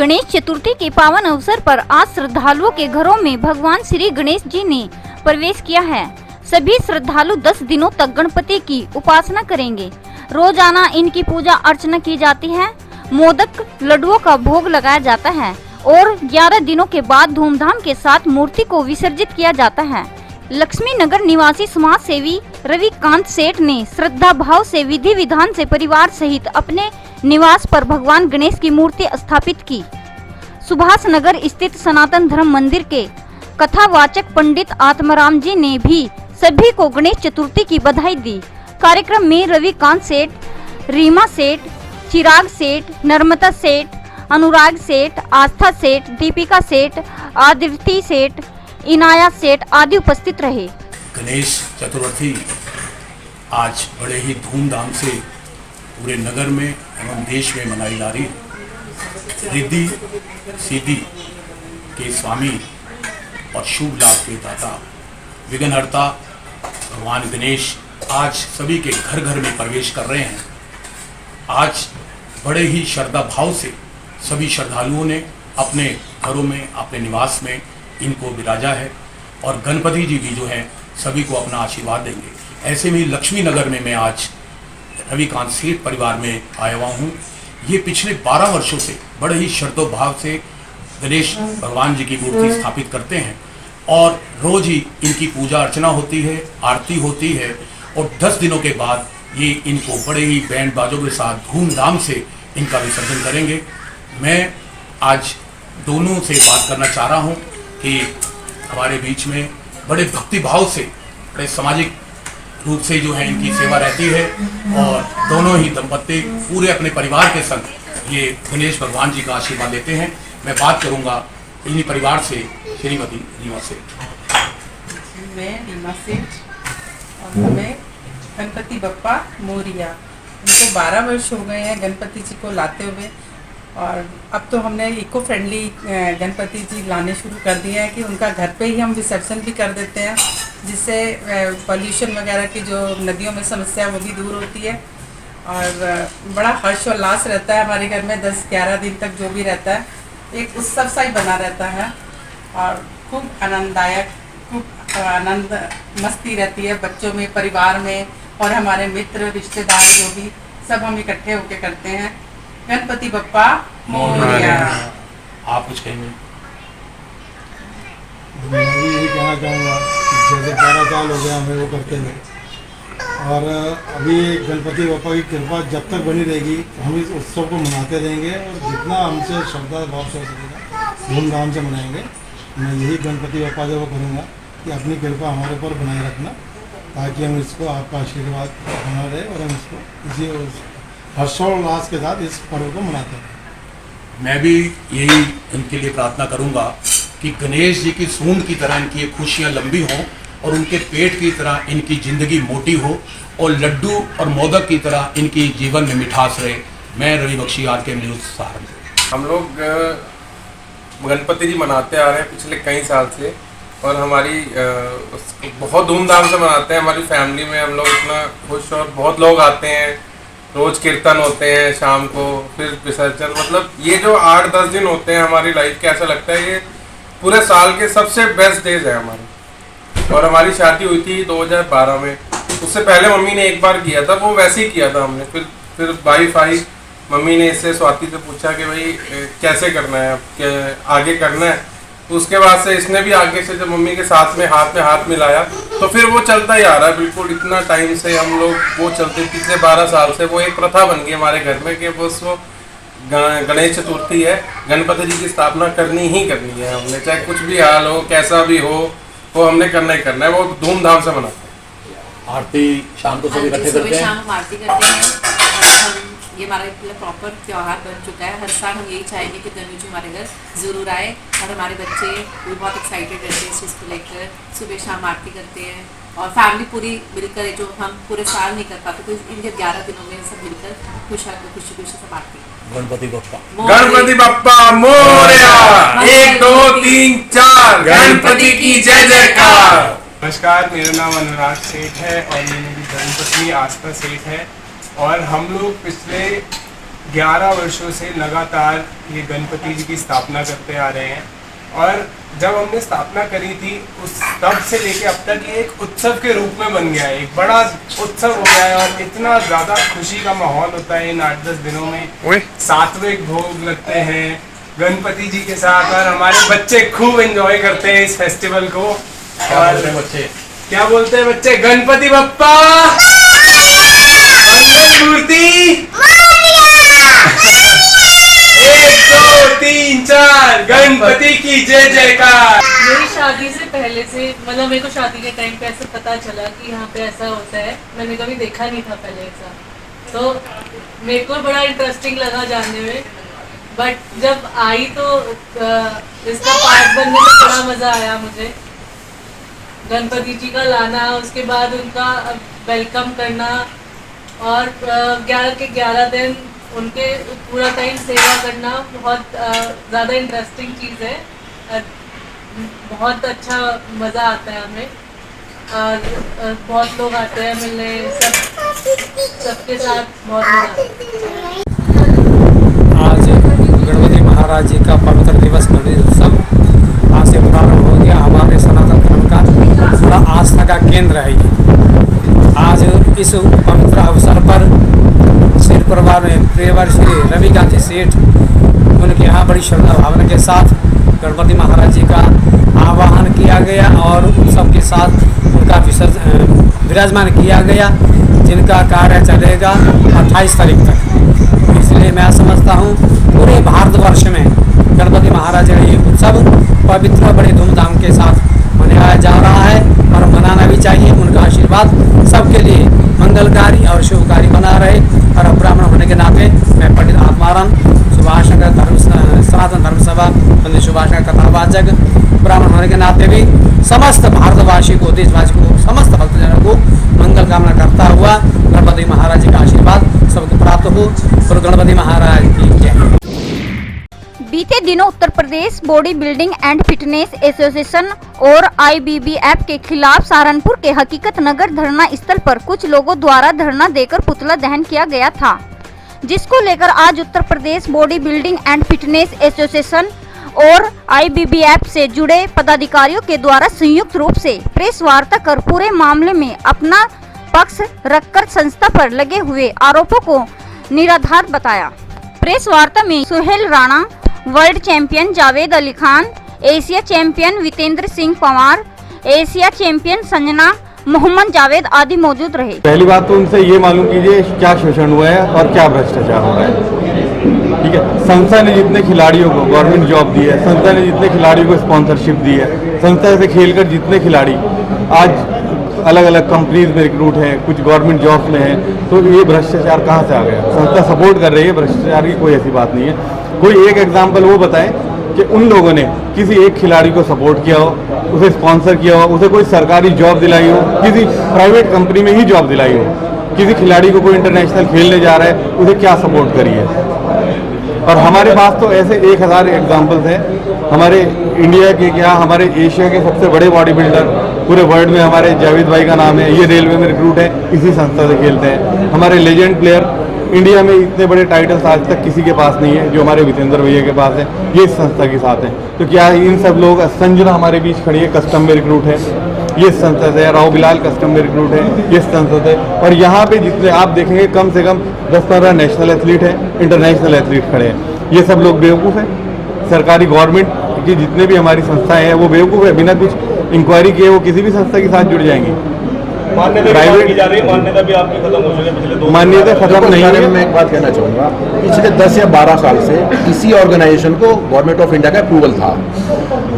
गणेश चतुर्थी के पावन अवसर पर आज श्रद्धालुओं के घरों में भगवान श्री गणेश जी ने प्रवेश किया है। सभी श्रद्धालु 10 दिनों तक गणपति की उपासना करेंगे। रोजाना इनकी पूजा अर्चना की जाती है। मोदक लड्डुओं का भोग लगाया जाता है और 11 दिनों के बाद धूमधाम के साथ मूर्ति को विसर्जित किया जाता है। लक्ष्मी नगर निवासी समाज सेवी रविकांत सेठ ने श्रद्धा भाव से विधि विधान से परिवार सहित अपने निवास पर भगवान गणेश की मूर्ति स्थापित की। सुभाष नगर स्थित सनातन धर्म मंदिर के कथावाचक पंडित आत्माराम जी ने भी सभी को गणेश चतुर्थी की बधाई दी। कार्यक्रम में रविकांत सेठ, रीमा सेठ, चिराग सेठ, नर्मदा सेठ, अनुराग सेठ, आस्था सेठ, दीपिका सेठ, आदित्य सेठ, इनाया सेठ आदि उपस्थित रहे। गणेश चतुर्थी आज बड़े ही धूमधाम से पूरे नगर में एवं देश में मनाई जा रही है। रिद्धि सिद्धि के स्वामी और शुभ लाभ के दाता विघ्नहर्ता भगवान गणेश आज सभी के घर घर में प्रवेश कर रहे हैं। आज बड़े ही श्रद्धा भाव से सभी श्रद्धालुओं ने अपने घरों में, अपने निवास में इनको विराजा है और गणपति जी भी जो है सभी को अपना आशीर्वाद देंगे। ऐसे में लक्ष्मी नगर में मैं आज रविकांत सेठ परिवार में आया हुआ हूँ। ये पिछले 12 वर्षों से बड़े ही श्रद्धो भाव से गणेश भगवान जी की मूर्ति स्थापित करते हैं और रोज ही इनकी पूजा अर्चना होती है, आरती होती है और 10 दिनों के बाद ये इनको बड़े ही बैंड बाजों के साथ धूमधाम से इनका विसर्जन करेंगे। मैं आज दोनों से बात करना चाह रहा हूँ कि हमारे बीच में बड़े भक्ति भाव से, बड़े सामाजिक रूप से जो है इनकी सेवा रहती है और दोनों ही दंपत्ति पूरे अपने परिवार के संग ये गणेश भगवान जी का आशीर्वाद लेते हैं। मैं बात करूंगा इन्हीं परिवार से, श्रीमती रीमा सेठ। मैं रीमा सेठ और हमें गणपति बप्पा मोरिया, इनको 12 वर्ष हो गए हैं गणपति जी को लाते हुए और अब तो हमने इको फ्रेंडली गणपति जी लाने शुरू कर दिए हैं कि उनका घर पे ही हम विसर्जन भी कर देते हैं, जिससे पॉल्यूशन वगैरह की जो नदियों में समस्या वो भी दूर होती है और बड़ा हर्ष और उल्लास रहता है हमारे घर में। 10-11 दिन तक जो भी रहता है एक उत्सव सा ही बना रहता है और खूब आनंददायक, खूब आनंद मस्ती रहती है बच्चों में, परिवार में और हमारे मित्र रिश्तेदार जो भी सब हम इकट्ठे होकर करते हैं। गणपति बप्पा मोरिया। आप कुछ कहेंगे? मैं भी यही कहना चाहूँगा जैसे 12 साल हो गया हमें वो करते हुए और अभी गणपति बप्पा की कृपा जब तक बनी रहेगी हम इस उत्सव को मनाते रहेंगे और जितना हमसे श्रद्धा भाव से हो सकेगा धूमधाम से मनाएंगे। मैं यही गणपति बप्पा से वो करूँगा कि अपनी कृपा हमारे ऊपर बनाए रखना ताकि हम इसको आपका आशीर्वाद बना रहे और हम इसको इसी हर्षोल्लास के साथ इस पर्व को मनाते हैं। मैं भी यही इनके लिए प्रार्थना करूंगा कि गणेश जी की सूंड की तरह इनकी खुशियां लंबी हों और उनके पेट की तरह इनकी जिंदगी मोटी हो और लड्डू और मोदक की तरह इनकी जीवन में मिठास रहे। मैं रवि बख्शी, RK न्यूज़ सहारनपुर। हम लोग गणपति जी मनाते आ रहे हैं पिछले कई साल से और हमारी बहुत धूमधाम से मनाते हैं। हमारी फैमिली में हम लोग इतना खुश और बहुत लोग आते हैं, रोज कीर्तन होते हैं शाम को, फिर विसर्जन। मतलब ये जो 8-10 दिन होते हैं हमारी लाइफ के, ऐसा लगता है ये पूरे साल के सबसे बेस्ट डेज है हमारे। और हमारी शादी हुई थी 2012 में, उससे पहले मम्मी ने एक बार किया था, वो वैसे ही किया था हमने। फिर वाइफ आई, मम्मी ने इससे स्वाति से पूछा कि भाई कैसे करना है, अब आगे करना है। तो उसके बाद से इसने भी आगे से जब मम्मी के साथ में हाथ मिलाया तो फिर वो चलता ही आ रहा है बिल्कुल। इतना टाइम से हम लोग वो चलते, पिछले 12 साल से वो एक प्रथा बन गई हमारे घर में कि बस वो गणेश चतुर्थी है, गणपति जी की स्थापना करनी ही करनी है हमने, चाहे कुछ भी हाल हो, कैसा भी हो, वो हमने करना ही करना है। वो धूमधाम से मनाते हैं। आरती शाम को सभी इकट्ठे करते हैं। शाम हम आरती करते हैं और ये हमारा एक प्रॉपर त्यौहार बन चुका है। हर साल हम यही चाहेंगे कि गणेश जी हमारे घर ज़रूर आए और हमारे बच्चे भी बहुत एक्साइटेड रहते हैं इस चीज़ को लेकर। सुबह शाम आरती करते हैं और फैमिली पूरी मिलकर, जो हम पूरे साल नहीं कर पाते तो इनके 11 दिनों में सब मिलकर खुशी सब आरती। गणपति बप्पा मोरया। 1 2 3 4 गणपति की जय जयकार। नमस्कार, मेरा नाम अनुराग सेठ है और ये मेरी धर्मपत्नी आस्था सेठ है और हम लोग पिछले 11 वर्षों से लगातार ये गणपति जी की स्थापना करते आ रहे हैं और जब हमने स्थापना करी थी उस तब से लेके अब तक ये एक उत्सव के रूप में बन गया है, एक बड़ा उत्सव हो गया है और इतना ज़्यादा खुशी का माहौल होता है इन 8-10 दिनों में। सात्विक भोग लगते हैं गणपति जी के साथ और हमारे बच्चे खूब एंजॉय करते हैं इस फेस्टिवल को। और बच्चे क्या बोलते हैं बच्चे? गणपति बप्पा मंगल मूर्ति 1 2 3 4 गणपति की जय जयकार। मेरी शादी से पहले से मतलब मेरे को शादी के टाइम पे ऐसा पता चला कि यहाँ पे ऐसा होता है, मैंने कभी देखा नहीं था पहले ऐसा, तो मेरे को बड़ा इंटरेस्टिंग लगा जानने में। बट जब आई तो इसका पार्ट बनने में बड़ा मज़ा आया मुझे। गणपति जी का लाना, उसके बाद उनका वेलकम करना और 11 के 11 दिन उनके पूरा टाइम सेवा करना बहुत ज़्यादा इंटरेस्टिंग चीज़ है। बहुत अच्छा मज़ा आता है हमें और बहुत लोग आते हैं मिलने, सबके साथ बहुत मज़ा आता है। आज गणपति महाराज जी का पवित्र दिवस गणेश उत्सव आज से प्रारंभ हो गया। हमारे सनातन धर्म का बड़ा आस्था का केंद्र है ये। आज इस पवित्र अवसर पर सिर परिवार में प्रियवर श्री रवि गांधी सेठ उनके यहाँ बड़ी श्रद्धा भावना के साथ गणपति महाराज जी का आवाहन किया गया और उत्सव के साथ उनका विराजमान किया गया, जिनका कार्य चलेगा 28 तारीख तक। इसलिए मैं समझता हूँ पूरे भारतवर्ष में गणपति महाराज का ये उत्सव पवित्र बड़े धूमधाम के साथ मनाया जा रहा है और मनाना भी चाहिए। उनका आशीर्वाद सबके लिए मंगलकारी और शुभकारी बना रहे। और ब्राह्मण होने के नाते मैं पंडित आत्माराम सुभाष नगर सनातन धर्म सभा पंडित सुभाष नगर कथावाचक ब्राह्मण होने के नाते भी समस्त भारतवासी को, देशवासी को, समस्त भक्तजनों को मंगल कामना करता हुआ गणपति महाराज जी का आशीर्वाद सबको प्राप्त हो और गणपति महाराज की जय। बीते दिनों Uttar Pradesh body building and fitness association और IBBF के खिलाफ सहारनपुर के हकीकत नगर धरना स्थल पर कुछ लोगों द्वारा धरना देकर पुतला दहन किया गया था, जिसको लेकर आज Uttar Pradesh body building and fitness association और IBBF से जुड़े पदाधिकारियों के द्वारा संयुक्त रूप से प्रेस वार्ता कर पूरे मामले में अपना पक्ष रखकर संस्था पर लगे हुए आरोपों को निराधार बताया। प्रेस वार्ता में Suhail Rana, world champion Javed Ali Khan, Asia champion Vitendra Singh Panwar, Asia champion Sanjana, Mohammad Javed आदि मौजूद रहे। पहली बात तो उनसे ये मालूम कीजिए क्या शोषण हुआ है और क्या भ्रष्टाचार हो रहा है। ठीक है, संस्था ने जितने खिलाड़ियों को गवर्नमेंट जॉब दी है, संस्था ने जितने खिलाड़ियों को स्पॉन्सरशिप दी है, संस्था से खेलकर जितने खिलाड़ी आज अलग अलग कंपनीज में रिक्रूट हैं, कुछ गवर्नमेंट जॉब्स में हैं, तो ये भ्रष्टाचार कहाँ से आ गया? संस्था सपोर्ट कर रही है, भ्रष्टाचार की कोई ऐसी बात नहीं है। कोई एक एग्जाम्पल वो बताएं कि उन लोगों ने किसी एक खिलाड़ी को सपोर्ट किया हो, उसे स्पॉन्सर किया हो, उसे कोई सरकारी जॉब दिलाई हो, किसी प्राइवेट कंपनी में ही जॉब दिलाई हो, किसी खिलाड़ी को कोई इंटरनेशनल खेलने जा रहा है उसे क्या सपोर्ट करी है। और हमारे पास तो ऐसे 1000 एग्जाम्पल्स हैं। हमारे इंडिया के क्या, हमारे एशिया के सबसे बड़े बॉडी बिल्डर पूरे वर्ल्ड में हमारे जावेद भाई का नाम है, ये रेलवे में रिक्रूट है, इसी संस्था से खेलते हैं। हमारे लेजेंड प्लेयर इंडिया में इतने बड़े टाइटल्स आज तक किसी के पास नहीं है जो हमारे वितेंद्र भैया के पास है, ये इस संस्था के साथ हैं। तो क्या इन सब लोग, संजना हमारे बीच खड़ी है, कस्टम में रिक्रूट है, ये संस्था से, राव बिलाल कस्टम में रिक्रूट है, ये संस्था से। और यहाँ पे जितने आप देखेंगे कम से कम 10-15 नेशनल एथलीट हैं, इंटरनेशनल एथलीट खड़े हैं। ये सब लोग बेवकूफ़ हैं। सरकारी गवर्नमेंट की जितने भी हमारी संस्थाएं हैं वो बेवकूफ़ है, बिना कुछ इंक्वायरी किए वो किसी भी संस्था के साथ जुड़ जाएंगी। मान्यता भी आपकी खत्म हो चुकी है पिछले 2 मान्यता खत्म नहीं है। मैं एक बात कहना चाहूँगा, पिछले 10 या 12 साल से किसी ऑर्गेनाइजेशन को गवर्नमेंट ऑफ इंडिया का अप्रूवल था,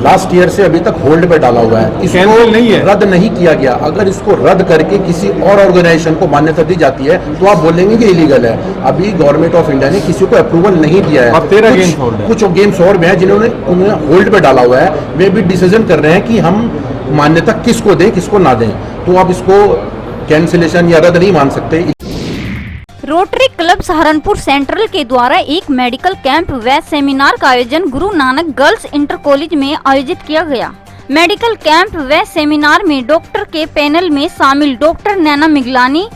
लास्ट ईयर से अभी तक होल्ड पे डाला हुआ है, इसको नहीं है, रद्द नहीं किया गया। अगर इसको रद्द करके किसी और ऑर्गेनाइजेशन को मान्यता दी जाती है तो आप बोलेंगे कि इलीगल है। अभी गवर्नमेंट ऑफ इंडिया ने किसी को अप्रूवल नहीं दिया है। कुछ गेम्स और भी हैं जिन्होंने उन्हें होल्ड पे डाला हुआ है, वे भी डिसीजन कर रहे हैं कि हम मान्यता किसको दें किसको ना दें। तो आप इसको कैंसिलेशन या रद्द नहीं मान सकते। रोटरी क्लब सहारनपुर सेंट्रल के द्वारा एक मेडिकल कैंप व सेमिनार का आयोजन Guru Nanak girls inter college में आयोजित किया गया। मेडिकल कैंप व सेमिनार में डॉक्टर के पैनल में शामिल doctor Naina Miglani,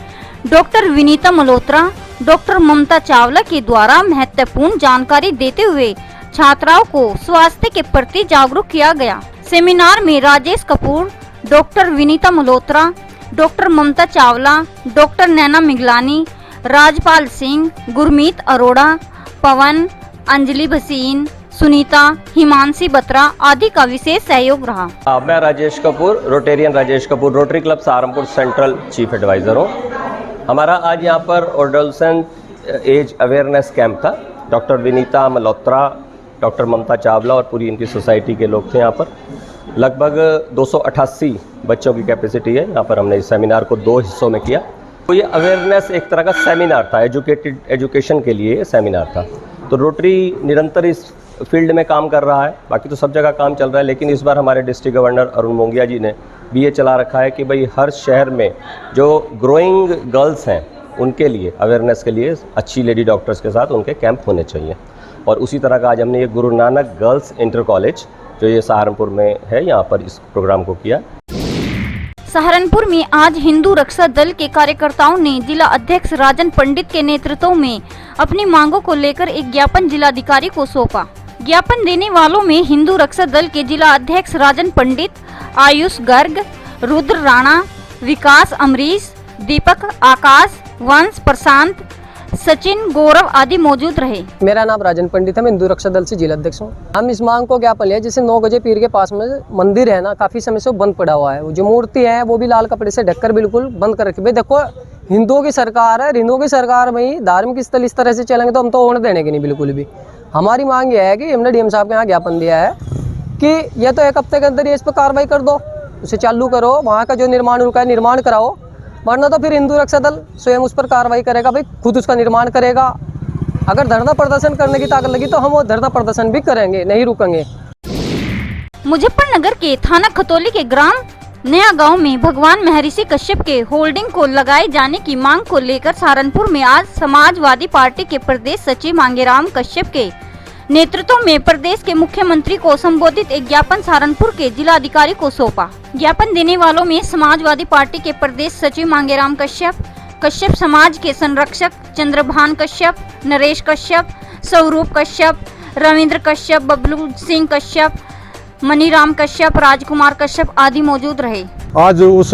doctor Vinita Malhotra, doctor Mamta Chawla के द्वारा महत्वपूर्ण जानकारी देते हुए छात्राओं को स्वास्थ्य के प्रति जागरूक किया गया। सेमिनार में Rajesh Kapoor, doctor Vinita Malhotra, doctor Mamta Chawla, doctor Naina Miglani, Rajpal Singh, Gurmeet Arora, Pawan, Anjali Bhasin, Sunita, Himanshi Batra आदि का विशेष सहयोग रहा। मैं Rajesh Kapoor, Rotarian Rajesh Kapoor, Rotary club Saharanpur central chief adviser हूँ। हमारा आज यहाँ पर एडोलसेंट एज अवेयरनेस कैंप था। डॉक्टर विनीता मल्होत्रा, डॉक्टर ममता चावला और पूरी इनकी सोसाइटी के लोग थे यहाँ पर। लगभग 288 बच्चों की कैपेसिटी है। यहाँ पर हमने इस सेमिनार को 2 हिस्सों में किया। तो ये अवेयरनेस एक तरह का सेमिनार था, एजुकेशन के लिए सेमिनार था। तो रोटरी निरंतर इस फील्ड में काम कर रहा है, बाकी तो सब जगह काम चल रहा है, लेकिन इस बार हमारे डिस्ट्रिक्ट गवर्नर अरुण मोंगिया जी ने भी ये चला रखा है कि भाई हर शहर में जो ग्रोइंग गर्ल्स हैं उनके लिए अवेयरनेस के लिए अच्छी लेडी डॉक्टर्स के साथ उनके कैंप होने चाहिए। और उसी तरह का आज हमने ये Guru Nanak girls inter college जो ये सहारनपुर में है, यहाँ पर इस प्रोग्राम को किया। सहारनपुर में आज हिंदू रक्षा दल के कार्यकर्ताओं ने जिला अध्यक्ष राजन पंडित के नेतृत्व में अपनी मांगों को लेकर एक ज्ञापन जिलाधिकारी को सौंपा। ज्ञापन देने वालों में हिंदू रक्षा दल के जिला अध्यक्ष राजन पंडित, आयुष गर्ग, रुद्र राणा, विकास अमरीश, दीपक आकाश, वंश प्रशांत, सचिन, गौरव आदि मौजूद रहे। मेरा नाम राजन पंडित है, मैं हिंदू रक्षा दल से जिला अध्यक्ष हूँ। हम इस मांग को ज्ञापन लिया, जैसे 9 गजे पीर के पास में मंदिर है ना, काफी समय से बंद पड़ा हुआ है। जो मूर्ति है वो भी लाल कपड़े से ढककर बिल्कुल बंद कर रखी। भाई देखो, हिंदुओं की सरकार है, हिंदुओं की सरकार में धार्मिक स्थल इस तरह से चलेंगे तो हम तो होने देने की नहीं बिल्कुल भी। हमारी मांग यह है कि हमने डीएम साहब के यहाँ ज्ञापन दिया है कि यह तो 1 हफ्ते के अंदर इस पर कार्रवाई कर दो, उसे चालू करो, वहाँ का जो निर्माण उनका है निर्माण कराओ, वरना तो फिर हिंदू रक्षा दल स्वयं उस पर कार्रवाई करेगा। भाई खुद उसका निर्माण करेगा। अगर धरना प्रदर्शन करने की ताकत लगी तो हम वो धरना प्रदर्शन भी करेंगे, नहीं रुकेंगे। मुजफ्फरनगर के थाना खतौली के ग्राम नया गांव में भगवान महर्षि कश्यप के होल्डिंग को लगाए जाने की मांग को लेकर सहारनपुर में आज समाजवादी पार्टी के प्रदेश सचिव मांगेराम कश्यप के नेतृत्व में प्रदेश के मुख्यमंत्री को संबोधित एक ज्ञापन सहारनपुर के जिलाधिकारी को सौंपा। ज्ञापन देने वालों में समाजवादी पार्टी के प्रदेश सचिव मांगेराम कश्यप, कश्यप समाज के संरक्षक चंद्रभान कश्यप, नरेश कश्यप, स्वरूप कश्यप, रविंद्र कश्यप, बबलू सिंह कश्यप, मनीराम कश्यप, राजकुमार कश्यप आदि मौजूद रहे। आज उस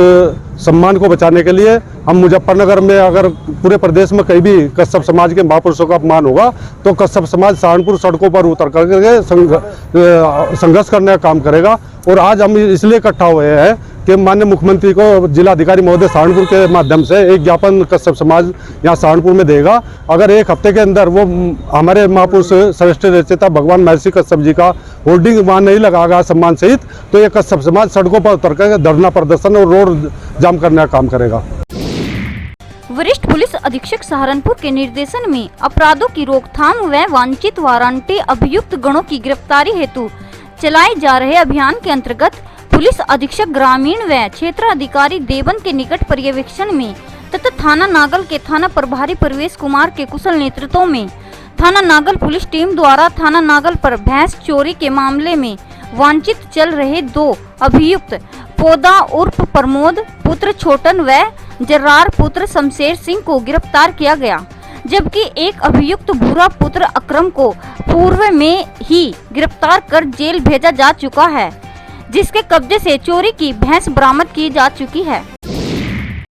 सम्मान को बचाने के लिए हम मुजफ्फरनगर में, अगर पूरे प्रदेश में कहीं भी कश्यप समाज के महापुरुषों का अपमान होगा तो कश्यप समाज सहारनपुर सड़कों पर उतर करके संघर्ष करने का काम करेगा। और आज हम इसलिए इकट्ठा हुए हैं कि माननीय मुख्यमंत्री को जिलाधिकारी महोदय सहारनपुर के माध्यम से एक ज्ञापन कश्यप समाज यहाँ सहारनपुर में देगा। अगर 1 हफ्ते के अंदर वो हमारे महापुरुष श्रेष्ठ रचयिता भगवान महर्षि कश्यप जी का होल्डिंग वहाँ नहीं लगाएगा सम्मान सहित, तो ये कश्यप समाज सड़कों पर उतर कर धरना प्रदर्शन और रोड जाम करने का काम करेगा। वरिष्ठ पुलिस अधीक्षक सहारनपुर के निर्देशन में अपराधों की रोकथाम व वांछित वारंटी अभियुक्त गणों की गिरफ्तारी हेतु चलाए जा रहे अभियान के अंतर्गत पुलिस अधीक्षक ग्रामीण व क्षेत्र अधिकारी देवन के निकट पर्यवेक्षण में तथा थाना नागल के थाना प्रभारी प्रवेश कुमार के कुशल नेतृत्व में थाना नागल पुलिस टीम द्वारा थाना नागल पर भैंस चोरी के मामले में वांछित चल रहे 2 अभियुक्त पोदा उर्फ प्रमोद पुत्र छोटन व जर्रार पुत्र शमशेर सिंह को गिरफ्तार किया गया, जबकि एक अभियुक्त भूरा पुत्र अक्रम को पूर्व में ही गिरफ्तार कर जेल भेजा जा चुका है, जिसके कब्जे से चोरी की भैंस बरामद की जा चुकी है।